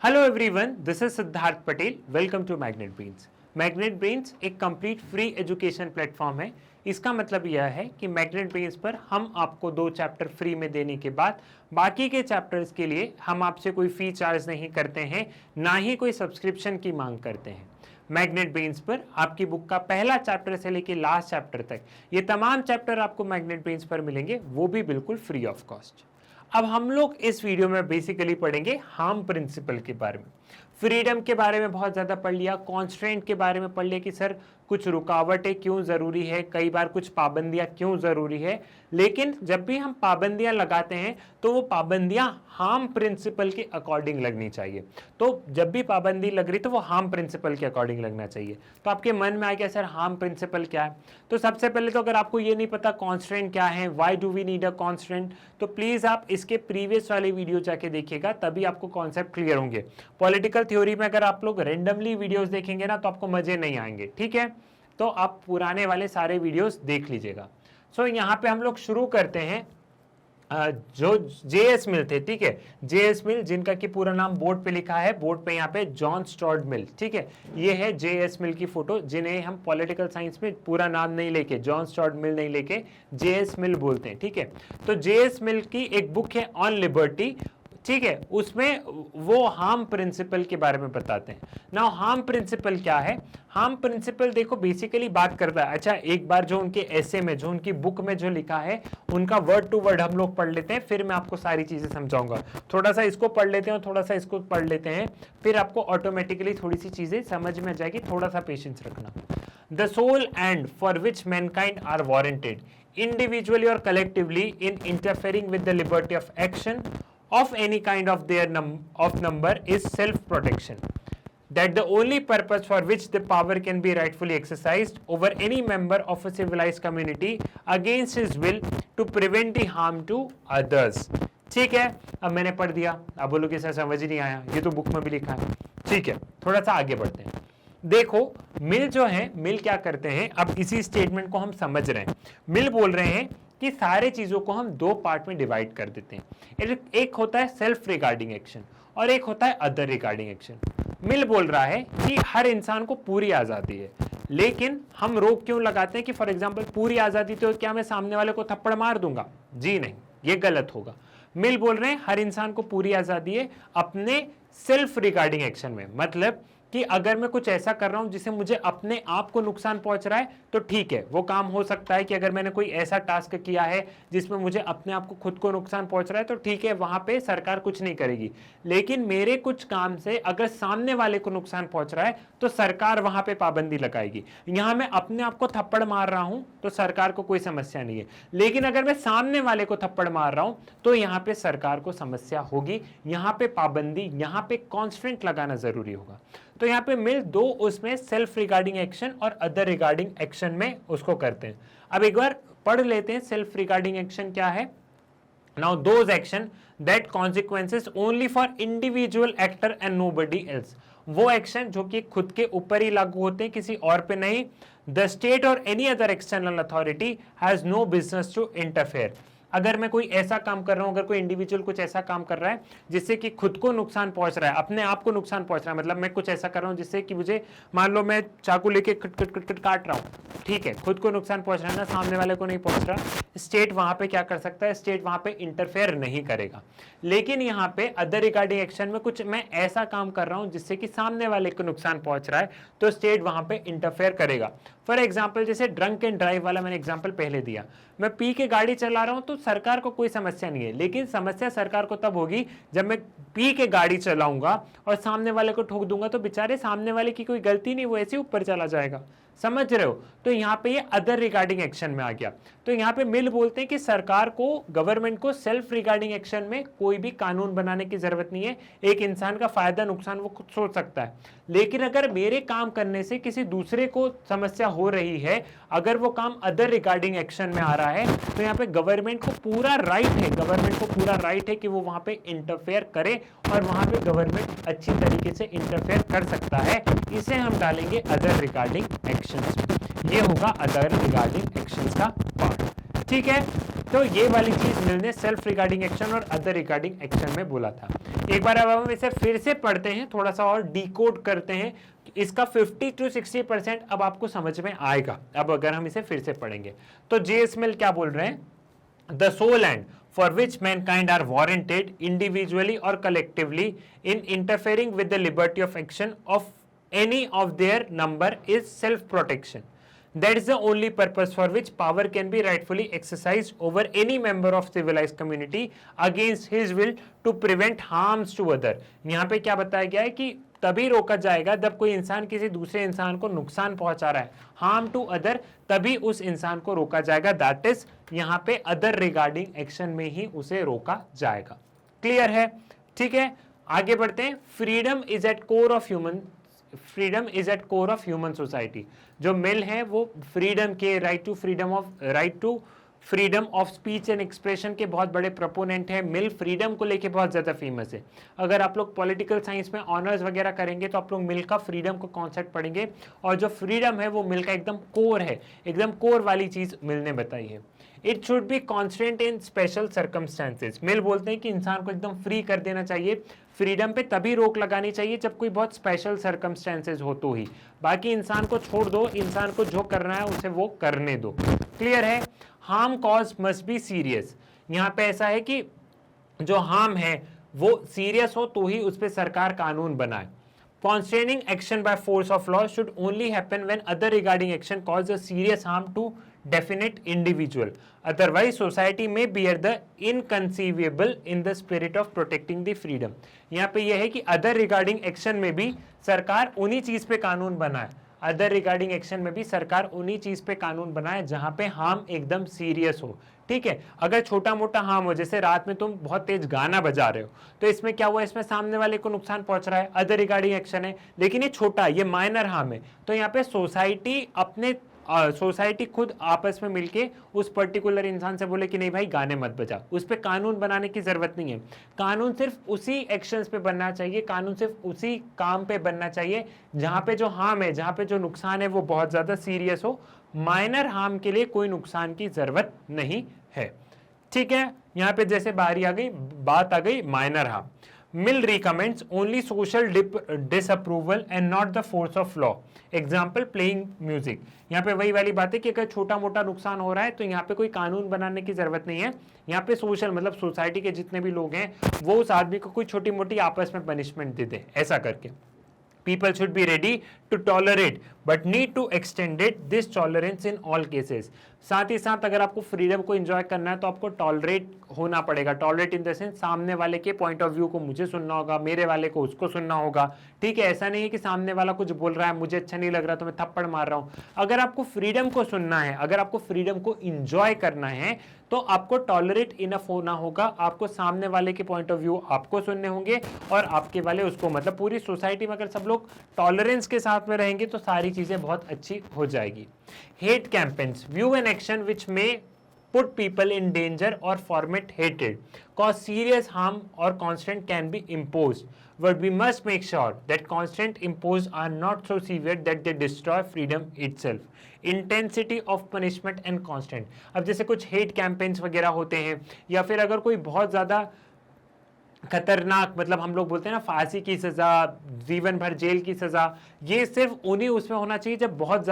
Hello everyone, this is Siddharth Patel. Welcome to Magnet Brains. Magnet Brains एक complete free education platform है। इसका मतलब यह है कि मैग्नेट ब्रेन्स पर हम आपको 2 चैप्टर फ्री में देने के बाद बाकी के चैप्टर्स के लिए हम आपसे कोई फी चार्ज नहीं करते हैं, ना ही कोई सब्सक्रिप्शन की मांग करते हैं। मैग्नेट ब्रेन्स पर आपकी बुक का पहला चैप्टर से लेकर लास्ट चैप्टर तक ये तमाम चैप्टर आपको मैग्नेट ब्रेन्स पर मिलेंगे, वो भी बिल्कुल फ्री ऑफ कॉस्ट। अब हम लोग इस वीडियो में बेसिकली पढ़ेंगे हार्म प्रिंसिपल के बारे में। फ्रीडम के बारे में बहुत ज़्यादा पढ़ लिया, कॉन्स्ट्रेंट के बारे में पढ़ लिया कि सर कुछ रुकावटें क्यों ज़रूरी है, कई बार कुछ पाबंदियां क्यों ज़रूरी है। लेकिन जब भी हम पाबंदियां लगाते हैं तो वो पाबंदियां हार्म प्रिंसिपल के अकॉर्डिंग लगनी चाहिए। तो जब भी पाबंदी लग रही तो वो हार्म प्रिंसिपल के अकॉर्डिंग लगना चाहिए। तो आपके मन में आ गया सर हार्म प्रिंसिपल क्या है। तो सबसे पहले तो अगर आपको ये नहीं पता कॉन्स्ट्रेंट क्या है, why do we need a constraint, तो प्लीज़ आप इसके प्रीवियस वाले वीडियो जाके देखिएगा, तभी आपको कॉन्सेप्ट क्लियर होंगे। पॉलिटिकल थ्योरी में अगर आप लोग रेंडमली वीडियोस देखेंगे ना तो आपको मजे नहीं आएंगे, ठीक है। तो आप पुराने वाले सारे वीडियोस देख लीजिएगा। सो यहाँ पे हम लोग शुरू करते हैं। जो जेएस मिल थे, ठीक है, जेएस मिल जिनका कि पूरा नाम बोर्ड पे लिखा है, बोर्ड पे यहाँ पे जॉन स्टुअर्ट मिल, ठीक है। ये है जेएस मिल की फोटो, जिन्हें हम पॉलिटिकल साइंस में पूरा नाम नहीं लेके, जॉन स्टुअर्ट मिल नहीं लेके जेएस मिल बोलते हैं, ठीक है। तो जेएस मिल की एक बुक है ऑन लिबर्टी, ठीक है, उसमें वो हार्म प्रिंसिपल के बारे में बताते हैं। नाउ हार्म प्रिंसिपल क्या है। हार्म प्रिंसिपल देखो बेसिकली बात करता है, अच्छा एक बार जो उनके ऐसे में, जो उनकी बुक में जो लिखा है उनका वर्ड टू वर्ड हम लोग पढ़ लेते हैं, फिर मैं आपको सारी चीजें समझाऊंगा। थोड़ा सा इसको पढ़ लेते हैं और थोड़ा सा इसको पढ़ लेते हैं, फिर आपको ऑटोमेटिकली थोड़ी सी चीजें समझ में आ जाएगी। थोड़ा सा पेशेंस रखना। The sole end for which mankind are warranted individually or collectively in interfering with the liberty of action of any kind of their number is self-protection. That the only purpose for which the power can be rightfully exercised over any member of a civilized community against his will to prevent the harm to others. ठीक है, अब मैंने पढ़ दिया, अब बोलो कि sir समझ ही नहीं आया, ये तो बुक में भी लिखा है। ठीक है, थोड़ा सा आगे बढ़ते हैं। देखो मिल जो है, मिल क्या करते हैं, अब इसी स्टेटमेंट को हम समझ रहे हैं। मिल बोल रहे हैं कि सारे चीजों को हम 2 पार्ट में डिवाइड कर देते हैं। एक होता है सेल्फ रिगार्डिंग एक्शन और एक होता है अदर रिगार्डिंग एक्शन। मिल बोल रहा है कि हर इंसान को पूरी आजादी है, लेकिन हम रोक क्यों लगाते हैं कि फॉर एग्जाम्पल पूरी आजादी तो क्या मैं सामने वाले को थप्पड़ मार दूंगा? जी नहीं, ये गलत होगा। मिल बोल रहे हैं हर इंसान को पूरी आजादी है अपने सेल्फ रिगार्डिंग एक्शन में, मतलब कि अगर मैं कुछ ऐसा कर रहा हूं जिससे मुझे अपने आप को नुकसान पहुंच रहा है तो ठीक है, वो काम हो सकता है कि अगर मैंने कोई ऐसा टास्क किया है जिसमें मुझे अपने आप को खुद को नुकसान पहुंच रहा है तो ठीक है, वहां पे सरकार कुछ नहीं करेगी। लेकिन मेरे कुछ काम से अगर सामने वाले को नुकसान पहुंच रहा है तो सरकार वहां पे पाबंदी लगाएगी। यहां मैं अपने आप को थप्पड़ मार रहा हूं तो सरकार को कोई समस्या नहीं है, लेकिन अगर मैं सामने वाले को थप्पड़ मार रहा हूं तो यहां पे सरकार को समस्या होगी। यहां पे पाबंदी, यहां पे कॉन्स्टेंट लगाना जरूरी होगा। तो यहाँ पे मिल 2 उसमें सेल्फ रिगार्डिंग एक्शन और अदर रिगार्डिंग एक्शन में उसको करते हैं। अब एक बार पढ़ लेते हैं सेल्फ रिगार्डिंग एक्शन क्या है। Now those action that consequences only for individual actor and nobody else, वो एक्शन जो कि खुद के ऊपर ही लागू होते हैं, किसी और पे नहीं। द स्टेट और any other external authority has no business to interfere. अगर मैं कोई ऐसा काम कर रहा हूं, अगर कोई इंडिविजुअल कुछ ऐसा काम कर रहा है जिससे कि खुद को नुकसान पहुंच रहा है, अपने आप को नुकसान पहुंच रहा है, मतलब मैं कुछ ऐसा कर रहा हूं जिससे कि मुझे, मान लो मैं चाकू लेके कट कट कट कट काट रहा हूं, ठीक है, खुद को नुकसान पहुंच रहा है ना, सामने वाले को नहीं पहुंच रहा, स्टेट वहां पे क्या कर सकता है, स्टेट वहां पे इंटरफेयर नहीं करेगा। लेकिन यहाँ पे अदर रिगार्डिंग एक्शन में कुछ मैं ऐसा काम कर रहा हूं जिससे कि सामने वाले को नुकसान पहुंच रहा है तो स्टेट वहां पे इंटरफेयर करेगा। फॉर एग्जाम्पल जैसे ड्रंक एंड ड्राइव वाला मैंने एग्जाम्पल पहले दिया, मैं पी के गाड़ी चला रहा हूं तो सरकार को कोई समस्या नहीं है, लेकिन समस्या सरकार को तब होगी जब मैं पी के गाड़ी चलाऊंगा और सामने वाले को ठोक दूंगा तो बेचारे सामने वाले की कोई गलती नहीं, वो ऐसे ऊपर चला जाएगा। समझ रहे हो? तो यहाँ पे ये अदर रिगार्डिंग एक्शन में आ गया। तो यहाँ पे मिल बोलते हैं कि सरकार को, गवर्नमेंट को सेल्फ रिगार्डिंग एक्शन में कोई भी कानून बनाने की जरूरत नहीं है। एक इंसान का फायदा नुकसान वो खुद सोच सकता है, लेकिन अगर मेरे काम करने से किसी दूसरे को समस्या हो रही है, अगर वो काम अदर रिगार्डिंग एक्शन में आ रहा है तो यहाँ पे गवर्नमेंट को पूरा राइट है, गवर्नमेंट को पूरा राइट है कि वो वहां पे इंटरफेयर करे, और वहां पे गवर्नमेंट अच्छी तरीके से इंटरफेयर कर सकता है। इसे हम डालेंगे अदर रिगार्डिंग एक्शंस में। ये होगा अदर रिगार्डिंग एक्शंस का पार्ट, ठीक है। तो ये वाली चीज मिलने सेल्फ रिगार्डिंग एक्शन और अदर रिगार्डिंग एक्शन में बोला था। एक बार अब हम इसे फिर से पढ़ते हैं, थोड़ा सा और डिकोड करते हैं, इसका 50 to 60% अब आपको समझ में आएगा। अब अगर हम इसे फिर से पढ़ेंगे तो जेएस मिल क्या बोल रहे हैं, the sole end for which mankind are warranted individually or collectively in interfering with the liberty of action of any of their number is self-protection. That is the only purpose for which power can be rightfully exercised over any member of civilized community against his will to prevent harms to other. यहाँ पे क्या बताया गया है कि तभी रोका जाएगा जब कोई इंसान किसी दूसरे इंसान को नुकसान पहुंचा रहा है, हार्म टू अदर, तभी उस इंसान को रोका जाएगा। दैट इज यहाँ पे अदर रिगार्डिंग एक्शन में ही उसे रोका जाएगा। क्लियर है? ठीक है, आगे बढ़ते हैं। Freedom is at core of human, freedom is at core of human society. जो मिल है वो फ्रीडम के, right to freedom of speech and expression के बहुत बड़े प्रोपोनेंट है। मिल फ्रीडम को लेके बहुत ज़्यादा फेमस है। अगर आप लोग पॉलिटिकल साइंस में ऑनर्स वगैरह करेंगे तो आप लोग मिल का फ्रीडम का कॉन्सेप्ट पढ़ेंगे, और जो फ्रीडम है वो मिल का एकदम कोर है, एकदम कोर वाली चीज़ मिल ने बताई है। It should be constant in special circumstances. Mill बोलते हैं कि इंसान को एकदम फ्री कर देना चाहिए, फ्रीडम पे तभी रोक लगानी चाहिए जब कोई बहुत स्पेशल सर्कमस्टेंसेज हो तो ही, बाकी इंसान को छोड़ दो, इंसान को जो करना है उसे वो करने दो। क्लियर है? Harm cause must be serious. यहाँ पे ऐसा है कि जो हार्म है वो सीरियस हो तो ही उस पर सरकार कानून बनाए। Constraining action by force of law should only happen when other regarding action cause a serious harm to definite individual. Otherwise, society may bear the inconceivable in the spirit of protecting the freedom. यहाँ पे यह है कि other regarding action में भी सरकार उन्हीं चीज पे कानून बनाए, अदर रिगार्डिंग एक्शन में भी सरकार उन्हीं चीज पे कानून बनाए जहां पे हार्म एकदम सीरियस हो। ठीक है, अगर छोटा मोटा हार्म हो, जैसे रात में तुम बहुत तेज गाना बजा रहे हो, तो इसमें क्या हुआ, इसमें सामने वाले को नुकसान पहुंच रहा है, अदर रिगार्डिंग एक्शन है, लेकिन ये छोटा, ये माइनर हार्म है। तो यहाँ पे सोसाइटी खुद आपस में मिलके उस पर्टिकुलर इंसान से बोले कि नहीं भाई गाने मत बजा, उस पर कानून बनाने की जरूरत नहीं है। कानून सिर्फ उसी एक्शंस पे बनना चाहिए, कानून सिर्फ उसी काम पे बनना चाहिए जहां पे जो हार्म है, जहां पे जो नुकसान है वो बहुत ज्यादा सीरियस हो। माइनर हार्म के लिए कोई नुकसान की जरूरत नहीं है। ठीक है, यहाँ पे जैसे बात आ गई minor harm. Mill recommends only social disapproval and not the force of law. Example, playing music. यहाँ पे वही वाली बात है कि अगर छोटा मोटा नुकसान हो रहा है तो यहाँ पे कोई कानून बनाने की जरूरत नहीं है। यहाँ पे सोशल मतलब सोसाइटी के जितने भी लोग हैं वो उस आदमी को कोई छोटी मोटी आपस में पनिशमेंट दे दे, ऐसा करके। People should be ready to tolerate but need to extend it this tolerance in all cases. साथ ही साथ अगर आपको फ्रीडम को एंजॉय करना है तो आपको टॉलरेट होना पड़ेगा। टॉलरेट इन द सेंस सामने वाले के पॉइंट ऑफ व्यू को मुझे सुनना होगा, मेरे वाले को उसको सुनना होगा। ठीक है, ऐसा नहीं है कि सामने वाला कुछ बोल रहा है, मुझे अच्छा नहीं लग रहा तो मैं थप्पड़ मार रहा हूँ। अगर आपको फ्रीडम को सुनना है, अगर आपको फ्रीडम को एंजॉय करना है तो आपको टॉलरेट इनफ होना होगा। आपको सामने वाले के पॉइंट ऑफ व्यू आपको सुनने होंगे और आपके वाले उसको, मतलब पूरी सोसाइटी में अगर सब लोग टॉलरेंस के साथ में रहेंगे तो सारी चीजें बहुत अच्छी हो जाएगी। Hate campaigns view an action which में put people in danger or foment hatred, cause serious harm or constraint can be imposed. But we must make sure that constraint imposed are not so severe that they destroy freedom itself. Intensity of punishment and constraint. अब जैसे कुछ hate campaigns वगैरह होते हैं, या फिर अगर कोई बहुत ज़्यादा खतरनाक, मतलब हम लोग बोलते हैं ना फांसी की सज़ा, जीवन भर जेल की सज़ा, ये सिर्फ उन्हीं उसमें होना चाहिए जब बहुत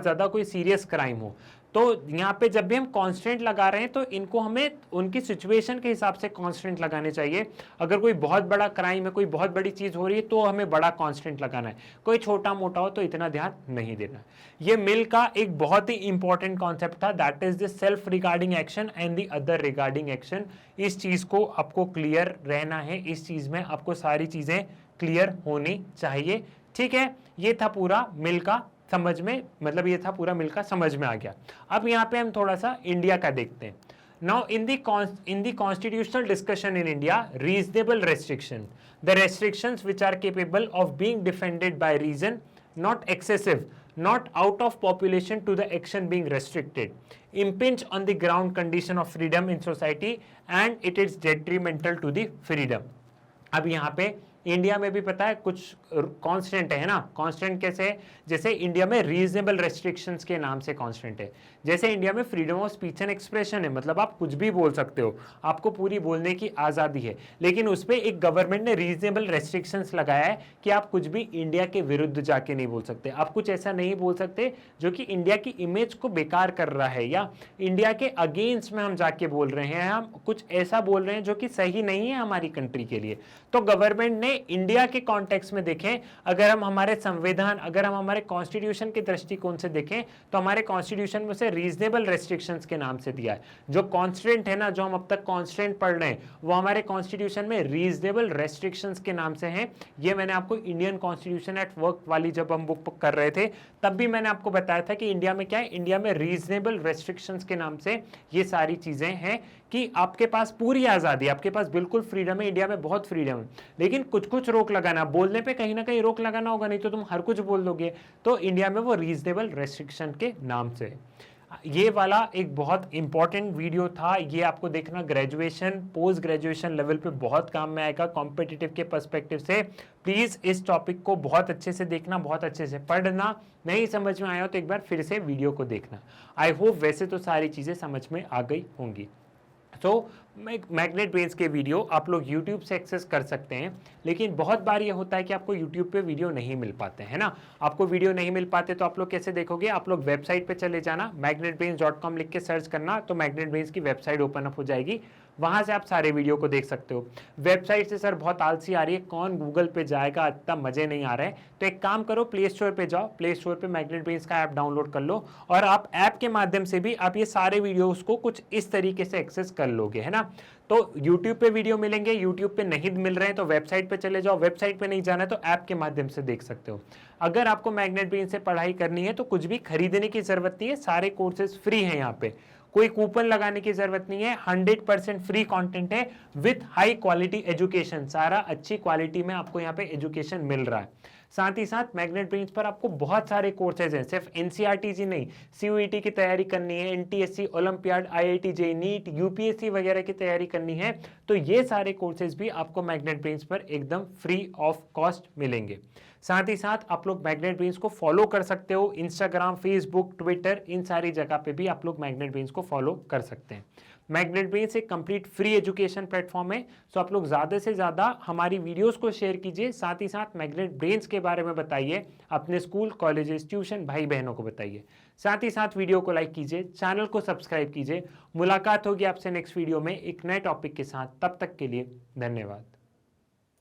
ज़्यादा कोई सीरियस क्राइम हो। तो यहाँ पे जब भी हम कॉन्स्टेंट लगा रहे हैं तो इनको हमें उनकी सिचुएशन के हिसाब से कॉन्स्टेंट लगाने चाहिए। अगर कोई बहुत बड़ा क्राइम है, कोई बहुत बड़ी चीज़ हो रही है तो हमें बड़ा कॉन्स्टेंट लगाना है, कोई छोटा मोटा हो तो इतना ध्यान नहीं देना। ये मिल का एक बहुत ही इंपॉर्टेंट कॉन्सेप्ट था, that is the self regarding action and the other regarding action. इस चीज़ को आपको क्लियर रहना है, इस चीज़ में आपको सारी चीज़ें क्लियर होनी चाहिए। ठीक है, ये था पूरा मिल का समझ में, मतलब ये था पूरा मिल का समझ में आ गया। अब यहाँ पे हम थोड़ा सा इंडिया का देखते हैं। Now in the constitutional discussion in India, reasonable restriction, the restrictions which are capable of being defended by reason, not excessive, not out of population to the action being restricted, impinge on the ground condition of freedom in society and it is detrimental to the freedom. अब यहाँ पे India में भी पता है कुछ constant है ना। कांस्टेंट कैसे है? जैसे इंडिया में रीजनेबल रेस्ट्रिक्शंस के नाम से कांस्टेंट है। जैसे इंडिया में freedom of speech and expression है, मतलब आप कुछ भी बोल सकते हो, आपको पूरी बोलने की आज़ादी है, लेकिन उस पर एक गवर्नमेंट ने रीजनेबल रेस्ट्रिक्शंस लगाया है कि आप कुछ भी इंडिया के विरुद्ध जाके नहीं बोल सकते। आप कुछ ऐसा नहीं बोल सकते जो कि इंडिया की इमेज को बेकार कर रहा है या इंडिया के अगेंस्ट में हम जाके बोल रहे हैं, हम कुछ ऐसा बोल रहे हैं जो कि सही नहीं है हमारी कंट्री के लिए। तो गवर्नमेंट ने इंडिया के कॉन्टेक्स्ट में देखें, अगर हम हमारे संविधान, अगर हम हमारे कॉन्स्टिट्यूशन के दृष्टिकोण से देखें तो हमारे कॉन्स्टिट्यूशन में से रीजनेबल रेस्ट्रिक्शंस के नाम से दिया है। जो कॉन्स्टेंट है ना, जो हम अब तक कॉन्स्टेंट पढ़ रहे हैं, वो हमारे कॉन्स्टिट्यूशन में रीजनेबल रेस्ट्रिक्शंस के नाम से हैं। ये मैंने आपको इंडियन कॉन्स्टिट्यूशन एट वर्क वाली जब हम बुक कर रहे थे तब भी मैंने आपको बताया था कि इंडिया में क्या है, इंडिया में रीजनेबल रेस्ट्रिक्शंस के नाम से ये सारी चीजें हैं कि आपके पास पूरी आजादी, आपके पास बिल्कुल फ्रीडम है, इंडिया में बहुत फ्रीडम है, लेकिन कुछ कुछ रोक लगाना, बोलने पे कहीं ना कहीं रोक लगाना होगा, नहीं तो तुम हर कुछ बोल दोगे। तो इंडिया में वो रीजनेबल रेस्ट्रिक्शन के नाम से। ये वाला एक बहुत इंपॉर्टेंट वीडियो था, ये आपको देखना ग्रेजुएशन पोस्ट ग्रेजुएशन लेवल पे बहुत काम में आएगा कॉम्पिटिटिव के पर्सपेक्टिव से। प्लीज इस टॉपिक को बहुत अच्छे से देखना, बहुत अच्छे से पढ़ना। नहीं समझ में आया तो एक बार फिर से वीडियो को देखना। आई होप वैसे तो सारी चीजें समझ में आ गई होंगी। तो मैग्नेट ब्रेन्स के वीडियो आप लोग YouTube से एक्सेस कर सकते हैं, लेकिन बहुत बार ये होता है कि आपको YouTube पे वीडियो नहीं मिल पाते हैं ना। आपको वीडियो नहीं मिल पाते तो आप लोग कैसे देखोगे? आप लोग वेबसाइट पे चले जाना, magnetbrains.com लिख के सर्च करना तो मैग्नेट ब्रेन्स की वेबसाइट ओपन अप हो जाएगी, वहां से आप सारे वीडियो को देख सकते हो। वेबसाइट से सर बहुत आलसी आ रही है, कौन गूगल पे जाएगा, इतना मजे नहीं आ रहे हैं, तो एक काम करो, प्ले स्टोर पे जाओ, प्ले स्टोर पे मैग्नेट ब्रेन्स का ऐप डाउनलोड कर लो और आप ऐप के माध्यम से भी आप ये सारे वीडियोस को कुछ इस तरीके से एक्सेस कर लोगे, है ना। तो YouTube पे वीडियो मिलेंगे, YouTube पे नहीं मिल रहे हैं तो वेबसाइट पे चले जाओ, वेबसाइट पे नहीं जाना है तो ऐप के माध्यम से देख सकते हो। अगर आपको मैग्नेट ब्रेन्स से पढ़ाई करनी है तो कुछ भी खरीदने की जरूरत नहीं है, सारे कोर्सेज फ्री हैं यहाँ पे, कोई कूपन लगाने की जरूरत नहीं है, 100% फ्री कंटेंट है विथ हाई क्वालिटी एजुकेशन, सारा अच्छी क्वालिटी में आपको यहाँ पे एजुकेशन मिल रहा है। साथ ही साथ मैग्नेट ब्रेन्स पर आपको बहुत सारे कोर्सेज हैं, सिर्फ एनसीईआरटी जी नहीं, सीयूईटी की तैयारी करनी है, NTSC, olympiad, IIT JEE, NEET, UPSC वगैरह की तैयारी करनी है, तो ये सारे कोर्सेज भी आपको मैग्नेट ब्रेन्स पर एकदम फ्री ऑफ कॉस्ट मिलेंगे। साथ ही साथ आप लोग मैग्नेट ब्रेन्स को फॉलो कर सकते हो, इंस्टाग्राम, फेसबुक, ट्विटर, इन सारी जगह पे भी आप लोग मैग्नेट ब्रेन्स को फॉलो कर सकते हैं। मैग्नेट ब्रेन्स एक कंप्लीट फ्री एजुकेशन प्लेटफॉर्म है, सो आप लोग ज़्यादा से ज़्यादा हमारी वीडियोस को शेयर कीजिए, साथ ही साथ मैग्नेट ब्रेन्स के बारे में बताइए, अपने स्कूल, कॉलेजेस, ट्यूशन भाई बहनों को बताइए। साथ ही साथ वीडियो को लाइक कीजिए, चैनल को सब्सक्राइब कीजिए। मुलाकात होगी आपसे नेक्स्ट वीडियो में एक नए टॉपिक के साथ, तब तक के लिए धन्यवाद।